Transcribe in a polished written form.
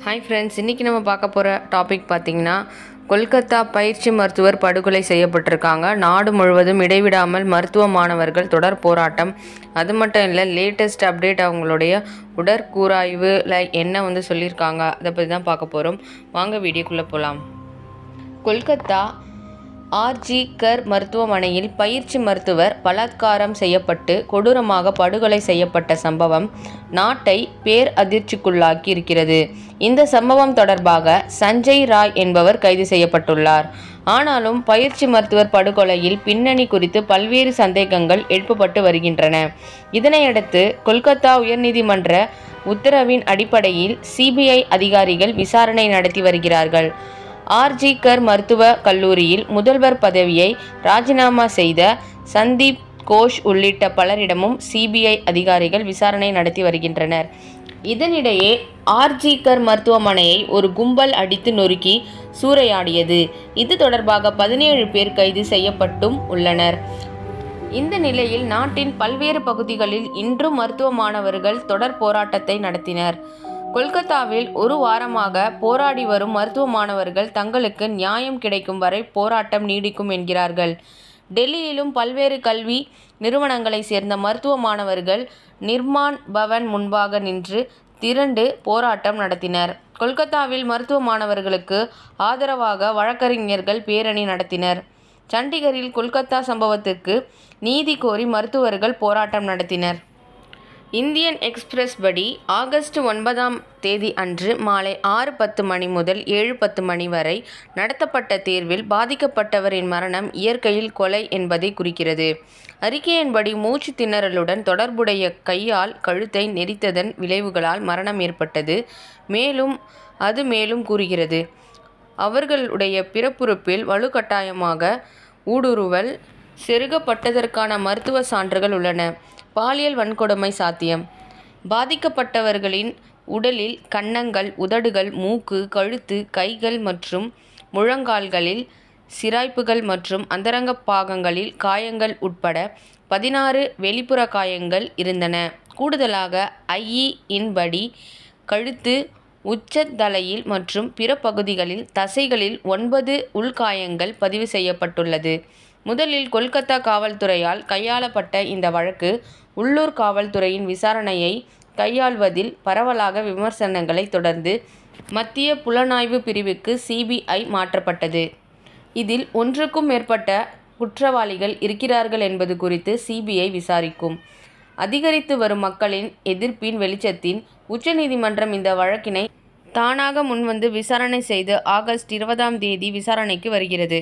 Hi friends, இன்றைக்கி நம்ம பார்க்க போகிற டாபிக் பார்த்திங்கன்னா, கொல்கத்தா பயிற்சி மருத்துவர் படுகொலை செய்யப்பட்டிருக்காங்க. நாடு முழுவதும் இடைவிடாமல் மருத்துவ மாணவர்கள் தொடர் போராட்டம். அது மட்டும் இல்லை, லேட்டஸ்ட் அப்டேட் அவங்களுடைய உடற்கூராய்வில் என்ன சொல்லியிருக்காங்க, அதை பற்றி தான் பார்க்க போகிறோம். வாங்க வீடியோக்குள்ளே போகலாம். கொல்கத்தா ஆர்ஜி கர் மருத்துவமனையில் பயிற்சி மருத்துவர் பலாத்காரம் செய்யப்பட்டு கொடூரமாக படுகொலை செய்யப்பட்ட சம்பவம் நாட்டை பேரதிர்ச்சிக்குள்ளாக்கி இருக்கிறது. இந்த சம்பவம் தொடர்பாக சஞ்சய் ராய் என்பவர் கைது செய்யப்பட்டுள்ளார். ஆனாலும் பயிற்சி மருத்துவர் படுகொலையில் பின்னணி குறித்து பல்வேறு சந்தேகங்கள் எழுப்பப்பட்டு வருகின்றன. இதனையடுத்து கொல்கத்தா உயர்நீதிமன்ற உத்தரவின் அடிப்படையில் சிபிஐ அதிகாரிகள் விசாரணை நடத்தி வருகிறார்கள். ஆர்ஜி கர் மருத்துவ கல்லூரியில் முதல்வர் பதவியை ராஜினாமா செய்த சந்தீப் கோஷ் உள்ளிட்ட பலரிடமும் சிபிஐ அதிகாரிகள் விசாரணை நடத்தி வருகின்றனர். இதனிடையே ஆர்ஜி கர் மருத்துவமனையை ஒரு கும்பல் அடித்து நொறுக்கி சூறையாடியது. இது தொடர்பாக 17 பேர் கைது செய்யப்பட்டும் உள்ளனர். இந்த நிலையில் நாட்டின் பல்வேறு பகுதிகளில் இன்றும் மருத்துவ மாணவர்கள் தொடர் போராட்டத்தை நடத்தினர். கொல்கத்தாவில் ஒரு வாரமாக போராடி வரும் மருத்துவ மாணவர்கள் தங்களுக்கு நியாயம் கிடைக்கும் வரை போராட்டம் நீடிக்கும் என்கிறார்கள். டெல்லியிலும் பல்வேறு கல்வி நிறுவனங்களை சேர்ந்த மருத்துவ மாணவர்கள் நிர்மான் பவன் முன்பாக நின்று திரண்டு போராட்டம் நடத்தினர். கொல்கத்தாவில் மருத்துவ மாணவர்களுக்கு ஆதரவாக வழக்கறிஞர்கள் பேரணி நடத்தினர். சண்டிகரில் கொல்கத்தா சம்பவத்திற்கு நீதி கோரி மருத்துவர்கள் போராட்டம் நடத்தினர். இந்தியன் எக்ஸ்பிரஸ் படி ஆகஸ்ட் 9ஆம் தேதி அன்று மாலை 6:10 மணி முதல் 7:10 மணி வரை நடத்தப்பட்ட தேர்வில் பாதிக்கப்பட்டவரின் மரணம் இயற்கையில் கொலை என்பதை குறிக்கிறது. அறிக்கையின்படி மூச்சு திணறலுடன் தொடர்புடைய கையால் கழுத்தை நெரித்ததன் விளைவுகளால் மரணம் ஏற்பட்டது. மேலும் கூறுகிறது, அவர்களுடைய பிறப்புறுப்பில் வலுக்கட்டாயமாக ஊடுருவல் செருகப்பட்டதற்கான மருத்துவ சான்றுகள் உள்ளன. பாலியல் வன்கொடுமை சாத்தியம். பாதிக்கப்பட்டவர்களின் உடலில் கன்னங்கள், உதடுகள், மூக்கு, கழுத்து, கைகள் மற்றும் முழங்கால்களில் சிராய்ப்புகள் மற்றும் அந்தரங்க பாகங்களில் காயங்கள் உட்பட 16 வெளிப்புற காயங்கள் இருந்தன. கூடுதலாக ஐஇ-இன் படி கழுத்து, உச்சந்தலையில் மற்றும் பிற பகுதிகளில் தசைகளில் 9 உள்காயங்கள் பதிவு செய்யப்பட்டுள்ளது. முதலில் கொல்கத்தா காவல்துறையால் கையாளப்பட்ட இந்த வழக்கு உள்ளூர் காவல்துறையின் விசாரணையை கையாள்வதில் பரவலாக விமர்சனங்களை தொடர்ந்து மத்திய புலனாய்வு பிரிவுக்கு சிபிஐ மாற்றப்பட்டது. இதில் 1க்கும் மேற்பட்ட குற்றவாளிகள் இருக்கிறார்கள் என்பது குறித்து சிபிஐ விசாரிக்கும். அதிகரித்து வரும் மக்களின் எதிர்ப்பின் வெளிச்சத்தில் உச்சநீதிமன்றம் இந்த வழக்கினை தானாக முன்வந்து விசாரணை செய்து ஆகஸ்ட் 20ஆம் தேதி விசாரணைக்கு வருகிறது.